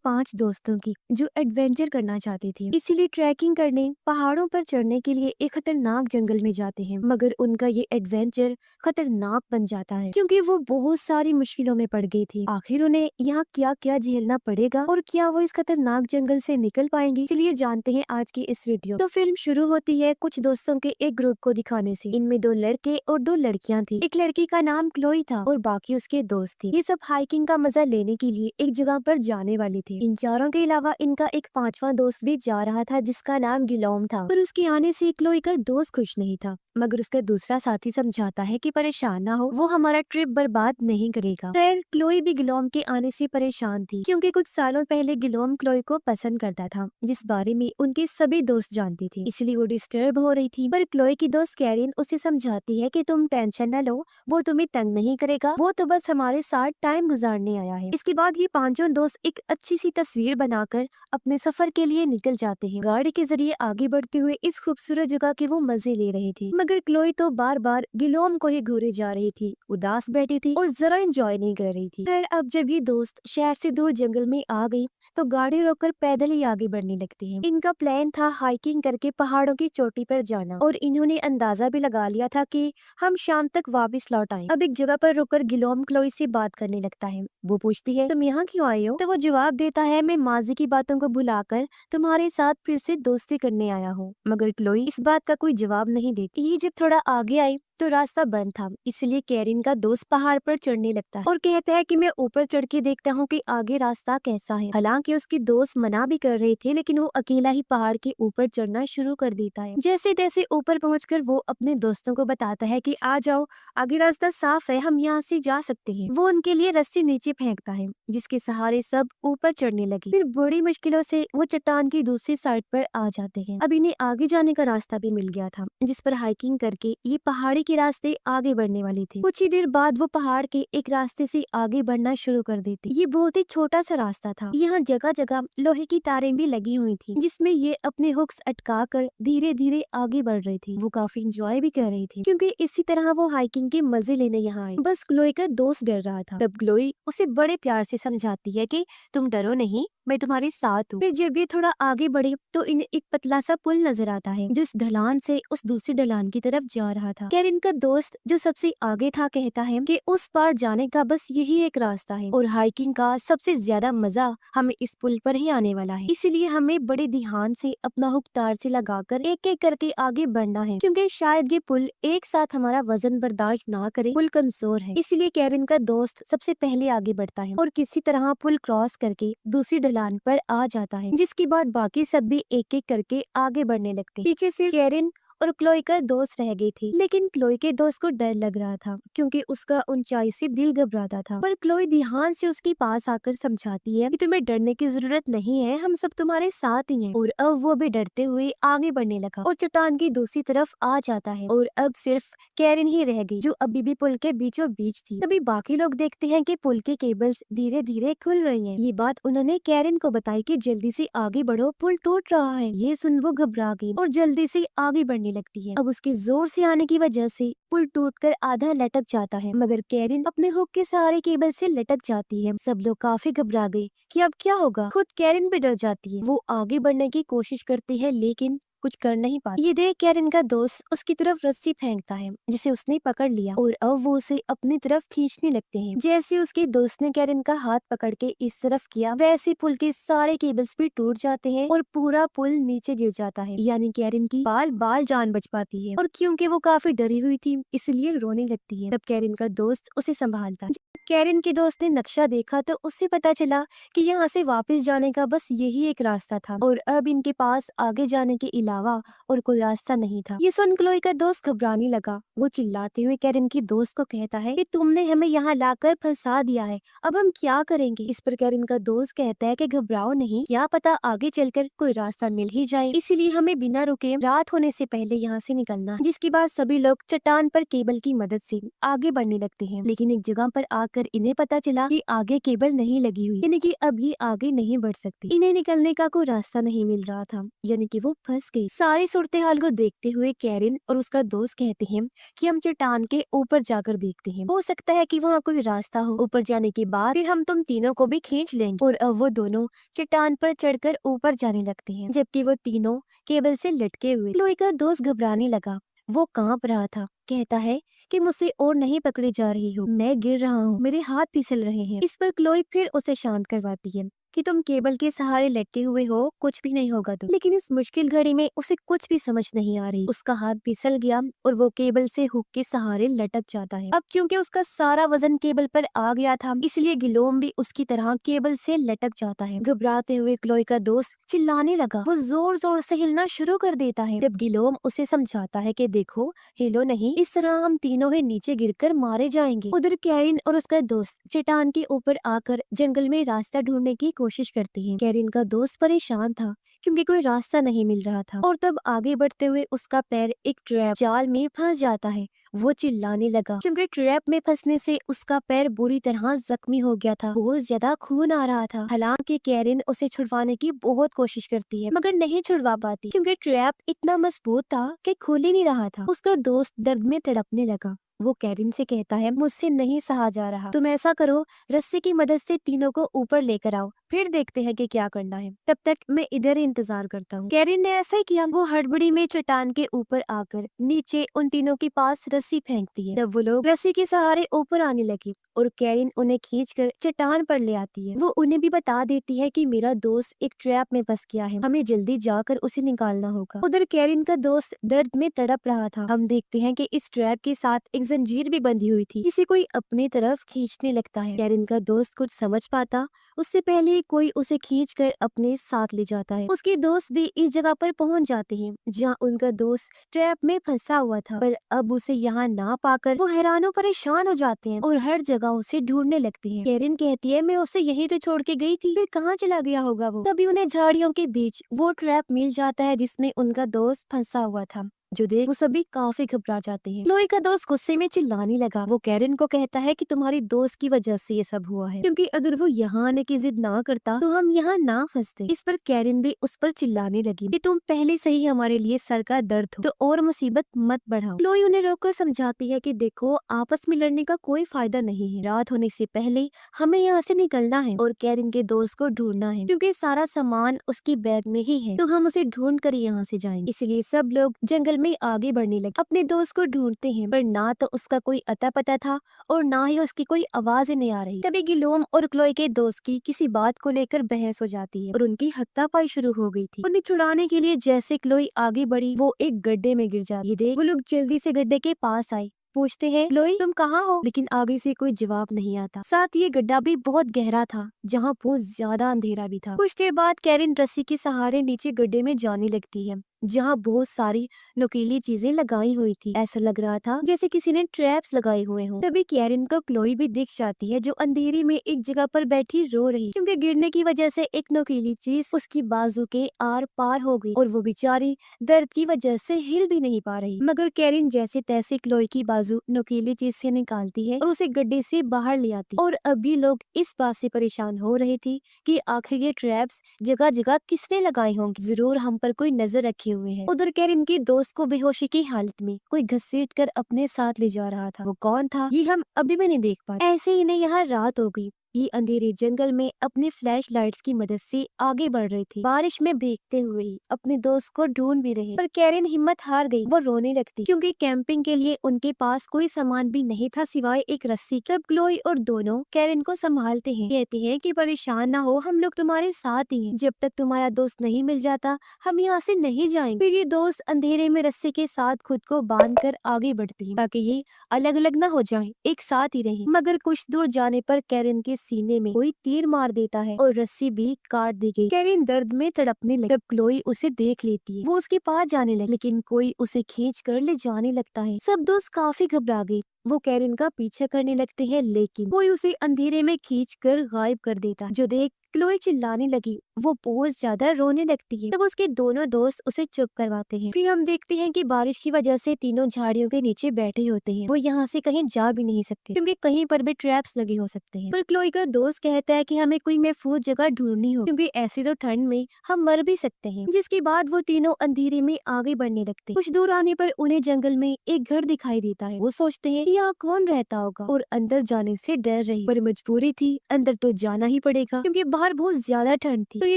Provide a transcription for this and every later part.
5 दोस्तों की जो एडवेंचर करना चाहती थी, इसीलिए ट्रैकिंग करने पहाड़ों पर चढ़ने के लिए एक खतरनाक जंगल में जाते हैं। मगर उनका ये एडवेंचर खतरनाक बन जाता है क्योंकि वो बहुत सारी मुश्किलों में पड़ गई थी। आखिर उन्हें यहाँ क्या क्या झेलना पड़ेगा और क्या वो इस खतरनाक जंगल से निकल पाएंगी, चलिए जानते हैं आज की इस वीडियो। तो फिल्म शुरू होती है कुछ दोस्तों के एक ग्रुप को दिखाने से। इनमें 2 लड़के और 2 लड़कियां थी। एक लड़की का नाम क्लोई था और बाकी उसके दोस्त थे। ये सब हाइकिंग का मजा लेने के लिए एक जगह पर जाने वाली थी। इन चारों के अलावा इनका एक 5वां दोस्त भी जा रहा था जिसका नाम गिलोम था। पर उसके आने से क्लोई का दोस्त खुश नहीं था, मगर उसका दूसरा साथी समझाता है कि परेशान ना हो, वो हमारा ट्रिप बर्बाद नहीं करेगा। खैर क्लोई भी गिलोम के आने से परेशान थी क्योंकि कुछ सालों पहले गिलोम क्लोई को पसंद करता था, जिस बारे में उनके सभी दोस्त जानते थे, इसलिए वो डिस्टर्ब हो रही थी। पर क्लोई की दोस्त कैरिन उसे समझाती है कि तुम टेंशन न लो, वो तुम्हें तंग नहीं करेगा, वो तो बस हमारे साथ टाइम गुजारने आया है। इसके बाद ये पांचों दोस्त एक अच्छी सी तस्वीर बनाकर अपने सफर के लिए निकल जाते हैं। गाड़ी के जरिए आगे बढ़ते हुए इस खूबसूरत जगह के वो मजे ले रहे थे, मगर क्लोई तो बार बार गिलोम को ही घूरे जा रही थी, उदास बैठी थी और जरा एंजॉय नहीं कर रही थी। खैर अब जब ये दोस्त शहर से दूर जंगल में आ गई तो गाड़ी रोककर पैदल ही आगे बढ़ने लगती हैं। इनका प्लान था हाइकिंग करके पहाड़ों की चोटी पर जाना और इन्होंने अंदाजा भी लगा लिया था कि हम शाम तक वापस लौट आए। अब एक जगह पर रुककर गिलोम क्लोई से बात करने लगता है। वो पूछती है तुम यहाँ क्यों आए हो? तो वो जवाब देता है मैं माजी की बातों को भुलाकर तुम्हारे साथ फिर से दोस्ती करने आया हूँ। मगर क्लोई इस बात का कोई जवाब नहीं देती। ये जब थोड़ा आगे आई तो रास्ता बंद था, इसलिए कैरिन का दोस्त पहाड़ पर चढ़ने लगता है और कहता है कि मैं ऊपर चढ़ के देखता हूँ कि आगे रास्ता कैसा है। हालांकि उसकी दोस्त मना भी कर रहे थे, लेकिन वो अकेला ही पहाड़ के ऊपर चढ़ना शुरू कर देता है। जैसे तैसे ऊपर पहुंचकर वो अपने दोस्तों को बताता है कि आ जाओ, आगे रास्ता साफ है, हम यहाँ से जा सकते हैं। वो उनके लिए रस्सी नीचे फेंकता है, जिसके सहारे सब ऊपर चढ़ने लगे। फिर बड़ी मुश्किलों से वो चट्टान की दूसरी साइड पर आ जाते हैं। अब इन्हें आगे जाने का रास्ता भी मिल गया था, जिस पर हाइकिंग करके ये पहाड़ी के रास्ते आगे बढ़ने वाली थी। कुछ ही देर बाद वो पहाड़ के एक रास्ते से आगे बढ़ना शुरू कर देती। ये बहुत ही छोटा सा रास्ता था। यहाँ जगह जगह लोहे की तारें भी लगी हुई थी, जिसमें ये अपने हुक्स अटका कर धीरे धीरे आगे बढ़ रही थी। वो काफी इंजॉय भी कर रही थी क्योंकि इसी तरह वो हाइकिंग के मजे लेने यहाँ आई। बस ग्लोई का दोस्त डर रहा था। तब ग्लोई उसे बड़े प्यार से समझाती है कि तुम डरो नहीं, मैं तुम्हारे साथ हूँ। फिर जब ये थोड़ा आगे बढ़े तो इन्हें एक पतला सा पुल नजर आता है, जिस ढलान से उस दूसरी ढलान की तरफ जा रहा था। कैरिन का दोस्त जो सबसे आगे था कहता है कि उस पार जाने का बस यही एक रास्ता है और हाइकिंग का सबसे ज्यादा मजा हमें इस पुल पर ही आने वाला है, इसीलिए हमें बड़े ध्यान से अपना हुक तार से लगाकर एक एक करके आगे बढ़ना है, क्योंकि शायद ये पुल एक साथ हमारा वजन बर्दाश्त ना करे। पुल कमजोर है, इसलिए कैरिन का दोस्त सबसे पहले आगे बढ़ता है और किसी तरह पुल क्रॉस करके दूसरी ढलान पर आ जाता है, जिसके बाद बाकी सब भी एक एक करके आगे बढ़ने लगते हैं। पीछे सिर्फ कैरिन और क्लोई का दोस्त रह गई थी, लेकिन क्लोई के दोस्त को डर लग रहा था क्योंकि उसका ऊंचाई से दिल घबराता था। पर क्लोई ध्यान से उसके पास आकर समझाती है कि तुम्हें डरने की जरूरत नहीं है, हम सब तुम्हारे साथ ही हैं। और अब वो भी डरते हुए आगे बढ़ने लगा और चट्टान की दूसरी तरफ आ जाता है और अब सिर्फ कैरिन ही रह गई जो अभी भी पुल के बीचों बीच थी। तभी बाकी लोग देखते हैं कि पुल के केबल्स धीरे धीरे खुल रही हैं। ये बात उन्होंने कैरिन को बताई कि जल्दी से आगे बढ़ो, पुल टूट रहा है। ये सुन वो घबरा गई और जल्दी से आगे बढ़ने लगती है। अब उसके जोर से आने की वजह से पुल टूटकर आधा लटक जाता है, मगर कैरिन अपने हुक के सहारे केबल से लटक जाती है। सब लोग काफी घबरा गए कि अब क्या होगा। खुद कैरिन भी डर जाती है। वो आगे बढ़ने की कोशिश करती है लेकिन कुछ कर नहीं पाती। ये देख कैरिन का दोस्त उसकी तरफ रस्सी फेंकता है, जिसे उसने पकड़ लिया और अब वो उसे अपनी तरफ खींचने लगते हैं। जैसे उसके दोस्त ने कैरिन का हाथ पकड़ के इस तरफ किया, वैसे पुल के सारे केबल्स भी टूट जाते हैं और पूरा पुल नीचे गिर जाता है। यानी कैरिन की बाल बाल जान बच पाती है और क्योंकि वो काफी डरी हुई थी इसलिए रोने लगती है। तब कैरिन का दोस्त उसे संभालता। जब कैरिन के दोस्त ने नक्शा देखा तो उससे पता चला कि यहाँ से वापस जाने का बस यही एक रास्ता था और अब इनके पास आगे जाने के अलावा और कोई रास्ता नहीं था। ये सुन क्लोई का दोस्त घबराने लगा। वो चिल्लाते हुए कैरिन की दोस्त को कहता है कि तुमने हमें यहाँ लाकर फंसा दिया है, अब हम क्या करेंगे। इस पर कैरिन का दोस्त कहता है कि घबराओ नहीं, क्या पता आगे चलकर कोई रास्ता मिल ही जाए, इसीलिए हमें बिना रुके रात होने से पहले यहाँ से निकलना है। जिसके बाद सभी लोग चट्टान पर केबल की मदद से आगे बढ़ने लगते हैं, लेकिन एक जगह पर आकर देखकर इन्हें पता चला कि आगे केबल नहीं लगी हुई, यानी कि अब ये आगे नहीं बढ़ सकती। इन्हें निकलने का कोई रास्ता नहीं मिल रहा था, यानी कि वो फंस गई। सारी सूरत हाल को देखते हुए कैरिन और उसका दोस्त कहते हैं कि हम चट्टान के ऊपर जाकर देखते हैं, हो सकता है कि वहाँ कोई रास्ता हो। ऊपर जाने के बाद फिर हम तुम तीनों को भी खींच लेंगे। और अब वो दोनों चट्टान पर चढ़कर ऊपर जाने लगते हैं, जबकि वो तीनों केबल से लटके हुए। क्लोई का दोस्त घबराने लगा, वो कांप रहा था। कहता है कि मुझसे और नहीं पकड़ी जा रही हो, मैं गिर रहा हूँ, मेरे हाथ फिसल रहे हैं। इस पर क्लोई फिर उसे शांत करवाती है कि तुम केबल के सहारे लटके हुए हो, कुछ भी नहीं होगा तुम। लेकिन इस मुश्किल घड़ी में उसे कुछ भी समझ नहीं आ रही। उसका हाथ फिसल गया और वो केबल से हुक के सहारे लटक जाता है। अब क्योंकि उसका सारा वजन केबल पर आ गया था, इसलिए गिलोम भी उसकी तरह केबल से लटक जाता है। घबराते हुए क्लोई का दोस्त चिल्लाने लगा। वो जोर जोर से हिलना शुरू कर देता है। जब गिलोम उसे समझाता है कि देखो, हिलो नहीं, इस तरह हम तीनों ही नीचे गिरकर मारे जाएंगे। उधर कैरिन और उसका दोस्त चट्टान के ऊपर आकर जंगल में रास्ता ढूंढने की कोशिश करती हैं। कैरिन का दोस्त परेशान था क्योंकि कोई रास्ता नहीं मिल रहा था, और तब आगे बढ़ते हुए उसका पैर एक ट्रैप जाल में फंस जाता है। वो चिल्लाने लगा क्योंकि ट्रैप में फंसने से उसका पैर बुरी तरह जख्मी हो गया था। बहुत ज्यादा खून आ रहा था। हालांकि कैरिन उसे छुड़वाने की बहुत कोशिश करती है, मगर नहीं छुड़वा पाती क्योंकि ट्रैप इतना मजबूत था कि खुल ही नहीं रहा था। उसका दोस्त दर्द में तड़पने लगा। वो कैरिन से कहता है, मुझसे नहीं सहा जा रहा, तुम ऐसा करो, रस्सी की मदद से तीनों को ऊपर लेकर आओ, फिर देखते हैं कि क्या करना है। तब तक मैं इधर ही इंतजार करता हूँ। कैरिन ने ऐसा ही किया। वो हड़बड़ी में चट्टान के ऊपर आकर नीचे उन तीनों के पास रस्सी फेंकती है। तब वो लोग रस्सी के सहारे ऊपर आने लगे और कैरिन उन्हें खींचकर चट्टान पर ले आती है। वो उन्हें भी बता देती है कि मेरा दोस्त एक ट्रैप में फंस गया है, हमें जल्दी जाकर उसे निकालना होगा। उधर कैरिन का दोस्त दर्द में तड़प रहा था। हम देखते हैं कि इस ट्रैप के साथ एक जंजीर भी बंधी हुई थी, जिसे कोई अपनी तरफ खींचने लगता है। कैरिन का दोस्त कुछ समझ पाता उससे पहले ही कोई उसे खींचकर अपने साथ ले जाता है। उसके दोस्त भी इस जगह पर पहुंच जाते हैं जहां उनका दोस्त ट्रैप में फंसा हुआ था, पर अब उसे यहाँ ना पाकर वो हैरान परेशान हो जाते हैं और हर जगह उसे ढूंढने लगते हैं। कैरिन कहती है, मैं उसे यहीं तो छोड़ के गई थी, फिर कहाँ चला गया होगा वो। तभी उन्हें झाड़ियों के बीच वो ट्रैप मिल जाता है जिसमें उनका दोस्त फंसा हुआ था, जो देख वो सभी काफी घबरा जाते हैं। क्लोई का दोस्त गुस्से में चिल्लाने लगा। वो कैरिन को कहता है कि तुम्हारी दोस्त की वजह से ये सब हुआ है, क्योंकि अगर वो यहाँ आने की जिद ना करता तो हम यहाँ ना फंसते। इस पर कैरिन भी उस पर चिल्लाने लगी कि तुम पहले से ही हमारे लिए सर का दर्द हो, तो और मुसीबत मत बढ़ाओ। क्लोई उन्हें रोककर समझाती है कि देखो, आपस में लड़ने का कोई फायदा नहीं है, रात होने से पहले हमें यहाँ से निकलना है और कैरिन के दोस्त को ढूंढना है, क्योंकि सारा सामान उसकी बैग में ही है, तो हम उसे ढूंढ कर यहाँ से जाएंगे। इसलिए सब लोग जंगल में आगे बढ़ने लगे, अपने दोस्त को ढूंढते हैं, पर ना तो उसका कोई अता पता था और ना ही उसकी कोई आवाज नहीं आ रही। तभी गिलोम और क्लोई के दोस्त की किसी बात को लेकर बहस हो जाती है और उनकी हाथापाई शुरू हो गई थी। उन्हें छुड़ाने के लिए जैसे क्लोई आगे बढ़ी, वो एक गड्ढे में गिर जाती है। देख वो लोग जल्दी से गड्ढे के पास आए, पूछते हैं, क्लोई तुम कहाँ हो? लेकिन आगे से कोई जवाब नहीं आता। साथ ये गड्ढा भी बहुत गहरा था, जहाँ बहुत ज्यादा अंधेरा भी था। कुछ देर बाद कैरिन रस्सी के सहारे नीचे गड्ढे में जाने लगती है, जहाँ बहुत सारी नुकीली चीजें लगाई हुई थी। ऐसा लग रहा था जैसे किसी ने ट्रैप्स लगाए हुए हों। तभी कैरिन को क्लोई भी दिख जाती है, जो अंधेरे में एक जगह पर बैठी रो रही, क्योंकि गिरने की वजह से एक नुकीली चीज उसकी बाजू के आर पार हो गई और वो बेचारी दर्द की वजह से हिल भी नहीं पा रही। मगर कैरिन जैसे तैसे क्लोई की बाजू नुकीली चीज से निकालती है और उसे गड्ढे से बाहर ले आती। और अभी लोग इस बात से परेशान हो रहे थे कि आखिर ये ट्रैप्स जगह जगह किसने लगाए होंगे, जरूर हम पर कोई नजर रखे हुए हैं। उधर कैरिन के दोस्त को बेहोशी की हालत में कोई घसीट कर अपने साथ ले जा रहा था। वो कौन था ये हम अभी भी नहीं देख पाए। ऐसे ही नहीं, यहाँ रात हो गई। ये अंधेरे जंगल में अपने फ्लैश लाइट्स की मदद से आगे बढ़ रहे थे, बारिश में भीगते हुए अपने दोस्त को ढूंढ भी रहे। पर कैरिन हिम्मत हार गई, वो रोने लगती क्योंकि कैंपिंग के लिए उनके पास कोई सामान भी नहीं था सिवाय एक रस्सी। तब क्लोई और दोनों कैरिन को संभालते हैं, कहते हैं कि परेशान ना हो, हम लोग तुम्हारे साथ ही हैं। जब तक तुम्हारा दोस्त नहीं मिल जाता हम यहाँ से नहीं जाएंगे। फिर ये दोस्त अंधेरे में रस्सी के साथ खुद को बांध कर आगे बढ़ते हैं ताकि ये अलग अलग न हो जाएं, एक साथ ही रहें। मगर कुछ दूर जाने पर कैरिन के सीने में कोई तीर मार देता है और रस्सी भी काट दी गई। कैरिन दर्द में तड़पने लगी। तब क्लोई उसे देख लेती है, वो उसके पास जाने लगी, लेकिन कोई उसे खींच कर ले जाने लगता है। सब दोस्त काफी घबरा गए, वो कैरिन का पीछा करने लगते हैं, लेकिन कोई उसे अंधेरे में खींच कर गायब कर देता है, जो देख क्लोई चिल्लाने लगी, वो बहुत ज्यादा रोने लगती है। तब उसके दोनों दोस्त उसे चुप करवाते हैं। फिर हम देखते हैं कि बारिश की वजह से तीनों झाड़ियों के नीचे बैठे होते हैं। वो यहाँ से कहीं जा भी नहीं सकते क्योंकि कहीं पर भी ट्रैप्स लगे हो सकते हैं। पर क्लोई का दोस्त कहता है कि हमें कोई महफूज जगह ढूंढनी हो क्योंकि ऐसी तो ठंड में हम मर भी सकते हैं। जिसके बाद वो तीनों अंधेरे में आगे बढ़ने लगते हैं। कुछ दूर आने पर उन्हें जंगल में एक घर दिखाई देता है। वो सोचते हैं कि यहाँ कौन रहता होगा और अंदर जाने से डर रही, पर मजबूरी थी, अंदर तो जाना ही पड़ेगा क्योंकि बाहर बहुत ज्यादा ठंड थी। तो ये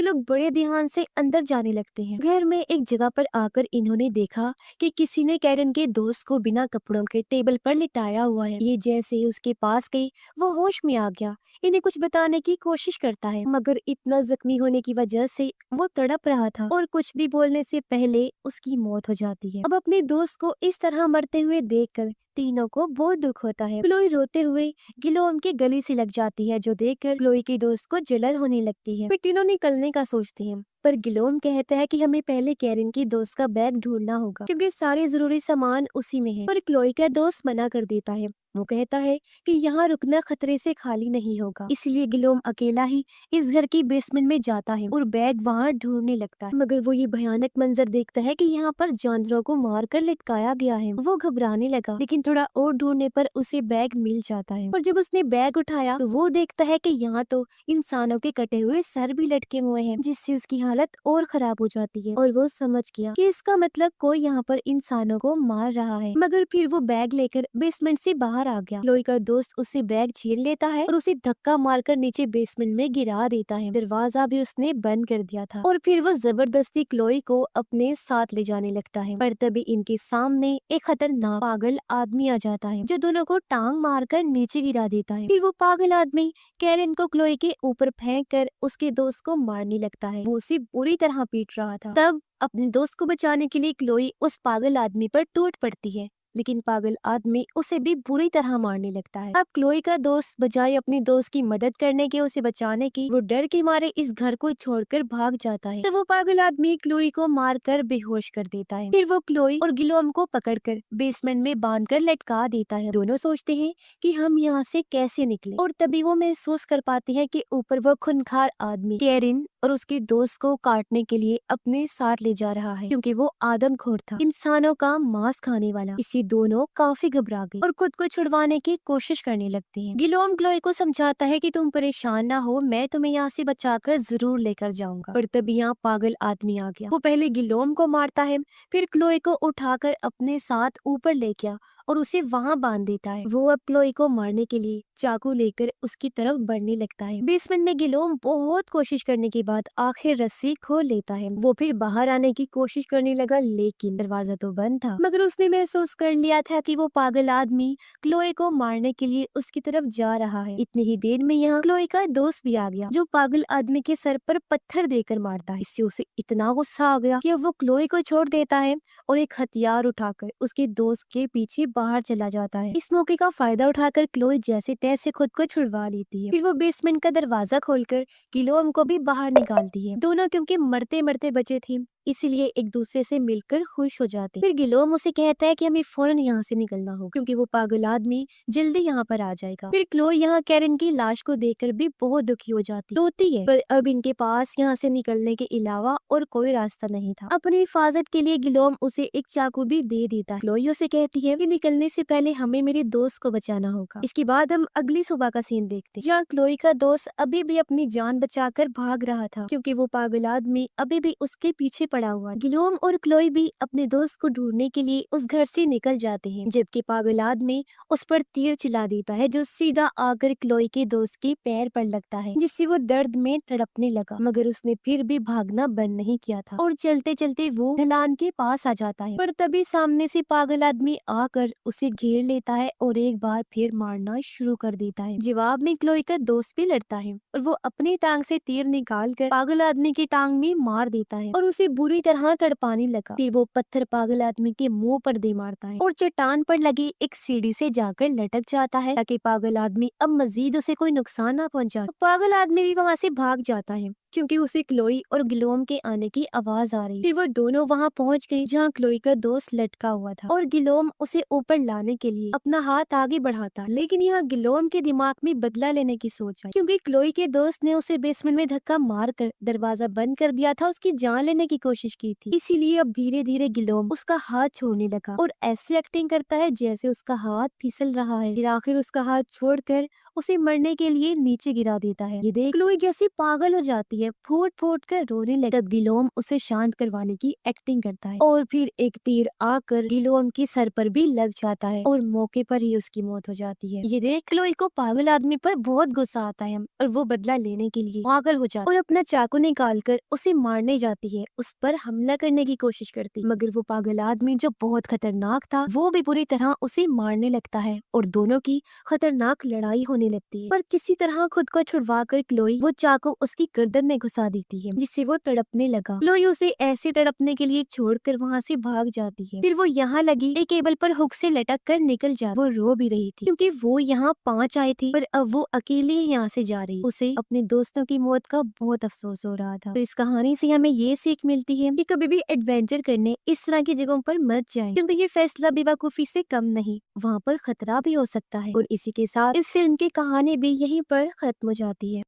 लोग बड़े ध्यान से अंदर जाने लगते हैं। घर में एक जगह पर आकर इन्होंने देखा कि किसी ने कैरन के दोस्त को बिना कपड़ों के टेबल पर लिटाया हुआ है। ये जैसे ही उसके पास गई वो होश में आ गया। इन्हें कुछ बताने की कोशिश करता है मगर इतना जख्मी होने की वजह से वो तड़प रहा था और कुछ भी बोलने से पहले उसकी मौत हो जाती है। अब अपने दोस्त को इस तरह मरते हुए देखकर तीनों को बहुत दुख होता है। क्लोई रोते हुए गिलोम के गले से लग जाती है, जो देखकर क्लोई के दोस्त को जलन होने लगती है। फिर तीनों निकलने का सोचते हैं पर गिलोम कहता है कि हमें पहले कैरन की दोस्त का बैग ढूंढना होगा क्योंकि सारे जरूरी सामान उसी में है। पर क्लोई का दोस्त मना कर देता है। वो कहता है कि यहाँ रुकना खतरे से खाली नहीं होगा, इसलिए गिलोम अकेला ही इस घर की बेसमेंट में जाता है और बैग वहाँ ढूंढने लगता है। मगर वो ये भयानक मंजर देखता है कि यहाँ पर जानवरों को मारकर लटकाया गया है। वो घबराने लगा, लेकिन थोड़ा और ढूंढने पर उसे बैग मिल जाता है। और जब उसने बैग उठाया तो वो देखता है कि यहाँ तो इंसानों के कटे हुए सर भी लटके हुए हैं, जिससे उसकी हालत और खराब हो जाती है। और वो समझ गया कि इसका मतलब कोई यहाँ पर इंसानों को मार रहा है। मगर फिर वो बैग लेकर बेसमेंट से बाहर आ गया। क्लोई का दोस्त उससे बैग छीन लेता है और उसे धक्का मारकर नीचे बेसमेंट में गिरा देता है। दरवाजा भी उसने बंद कर दिया था और फिर वो जबरदस्ती क्लोई को अपने साथ ले जाने लगता है। पर तभी इनके सामने एक खतरनाक पागल आदमी आ जाता है जो दोनों को टांग मारकर नीचे गिरा देता है। फिर वो पागल आदमी कैरन को क्लोई के ऊपर फेंक कर उसके दोस्त को मारने लगता है। वो उसे बुरी तरह पीट रहा था। तब अपने दोस्त को बचाने के लिए क्लोई उस पागल आदमी पर टूट पड़ती है, लेकिन पागल आदमी उसे भी बुरी तरह मारने लगता है। अब क्लोई का दोस्त बजाय अपनी दोस्त की मदद करने के, उसे बचाने की, वो डर के मारे इस घर को छोड़कर भाग जाता है। तो वो पागल आदमी क्लोई को मारकर बेहोश कर देता है। फिर वो क्लोई और गिलोम को पकड़कर बेसमेंट में बांधकर लटका देता है। दोनों सोचते हैं कि हम यहाँ से कैसे निकले, और तभी वो महसूस कर पाते हैं कि ऊपर वो खूंखार आदमी कैरिन और उसके दोस्त को काटने के लिए अपने साथ ले जा रहा है, क्योंकि वो आदमखोर था, इंसानों का मांस खाने वाला। इसी दोनों काफी घबरा गए और खुद को छुड़वाने की कोशिश करने लगते हैं। गिलोम क्लोई को समझाता है कि तुम परेशान ना हो, मैं तुम्हें यहाँ से बचाकर जरूर लेकर जाऊंगा। पर तभी यहाँ पागल आदमी आ गया। वो पहले गिलोम को मारता है, फिर क्लोई को उठाकर अपने साथ ऊपर ले गया और उसे वहाँ बांध देता है। वो अब क्लोई को मारने के लिए चाकू लेकर उसकी तरफ बढ़ने लगता है। बेसमेंट में गिलोम बहुत कोशिश करने के बाद आखिर रस्सी खोल लेता है। वो फिर बाहर आने की कोशिश करने लगा, लेकिन दरवाजा तो बंद था। मगर उसने महसूस कर लिया था कि वो पागल आदमी क्लोई को मारने के लिए उसकी तरफ जा रहा है। इतनी ही देर में यहाँ क्लोई का दोस्त भी आ गया, जो पागल आदमी के सर पर पत्थर देकर मारता है। इससे उसे इतना गुस्सा आ गया कि वो क्लोई को छोड़ देता है और एक हथियार उठाकर उसके दोस्त के पीछे बाहर चला जाता है। इस मौके का फायदा उठाकर क्लोई जैसे तैसे खुद को छुड़वा लेती है। फिर वो बेसमेंट का दरवाजा खोलकर गिलोम को भी बाहर निकालती है। दोनों क्योंकि मरते मरते बचे थे, इसीलिए एक दूसरे से मिलकर खुश हो जाते। फिर गिलोम उसे कहता है कि हमें फौरन यहाँ से निकलना हो, क्योंकि वो पागल आदमी जल्दी यहाँ पर आ जाएगा। फिर क्लोई यहाँ कैरन की लाश को देखकर भी बहुत दुखी हो जाती, रोती है। पर अब इनके पास यहाँ से निकलने के अलावा और कोई रास्ता नहीं था। अपनी हिफाजत के लिए गिलोम उसे एक चाकू भी दे देता है। क्लोई उसे कहती है कि निकलने से पहले हमें मेरे दोस्त को बचाना होगा। इसके बाद हम अगली सुबह का सीन देखते हैं, जहाँ क्लोई का दोस्त अभी भी अपनी जान बचाकर भाग रहा था, क्योंकि वो पागल आदमी अभी भी उसके पीछे पड़ा हुआ। गिलोम और क्लोई भी अपने दोस्त को ढूंढने के लिए उस घर से निकल जाते हैं, जबकि पागल आदमी उस पर तीर चला देता है, जो सीधा आकर क्लोई के दोस्त के पैर पर लगता है, जिससे वो दर्द में तड़पने लगा। मगर उसने फिर भी भागना बंद नहीं किया था और चलते चलते वो ढलान के पास आ जाता है। पर तभी सामने से पागल आदमी आकर उसे घेर लेता है और एक बार फिर मारना शुरू कर देता है। जवाब में क्लोई का दोस्त भी लड़ता है और वो अपनी टांग से तीर निकाल कर पागल आदमी की टांग में मार देता है और उसे बुरी तरह तड़पाने लगा। फिर वो पत्थर पागल आदमी के मुंह पर दे मारता है और चट्टान पर लगी एक सीढ़ी से जाकर लटक जाता है, ताकि पागल आदमी अब मजीद उसे कोई नुकसान ना पहुंचा। तो पागल आदमी भी वहाँ से भाग जाता है क्योंकि उसे क्लोई और गिलोम के आने की आवाज आ रही। फिर वो दोनों वहाँ पहुँच गई जहाँ क्लोई का दोस्त लटका हुआ था और गिलोम उसे ऊपर लाने के लिए अपना हाथ आगे बढ़ाता, लेकिन यहाँ गिलोम के दिमाग में बदला लेने की सोच आई क्योंकि क्लोई के दोस्त ने उसे बेसमेंट में धक्का मार कर दरवाजा बंद कर दिया था, उसकी जान लेने की कोशिश की थी। इसीलिए अब धीरे धीरे गिलोम उसका हाथ छोड़ने लगा और ऐसी एक्टिंग करता है जैसे उसका हाथ फिसल रहा है। फिर आखिर उसका हाथ छोड़कर उसे मरने के लिए नीचे गिरा देता है। ये देख क्लोई जैसी पागल हो जाती है, फूट फूट कर रोने लगती है। तब गिलोम उसे शांत करवाने की एक्टिंग करता है और फिर एक तीर आकर गिलोम के सर पर भी लग जाता है और मौके पर ही उसकी मौत हो जाती है। ये देख क्लोई को पागल आदमी पर बहुत गुस्सा आता है और वो बदला लेने के लिए पागल हो जाती है और अपना चाकू निकाल कर उसे मारने जाती है, उस पर हमला करने की कोशिश करती, मगर वो पागल आदमी जो बहुत खतरनाक था वो भी पूरी तरह उसे मारने लगता है और दोनों की खतरनाक लड़ाई होने लगती है। पर किसी तरह खुद को छुड़वा कर क्लोई वो चाकू उसकी गर्दन में घुसा देती है जिससे वो तड़पने लगा। क्लोई उसे ऐसे तड़पने के लिए छोड़कर वहाँ से भाग जाती है। फिर वो यहाँ लगी एक केबल पर हुक से लटक कर निकल जा। वो रो भी रही थी क्योंकि वो यहाँ 5 आए थे पर अब वो अकेले ही यहाँ से जा रही। उसे अपने दोस्तों की मौत का बहुत अफसोस हो रहा था। तो इस कहानी से हमें ये सीख मिलती है कि कभी भी एडवेंचर करने इस तरह की जगहों पर मत जाएं क्योंकि ये फैसला बेवकूफी से कम नहीं, वहाँ पर खतरा भी हो सकता है। और इसी के साथ इस फिल्म की कहानी भी यहीं पर खत्म हो जाती है।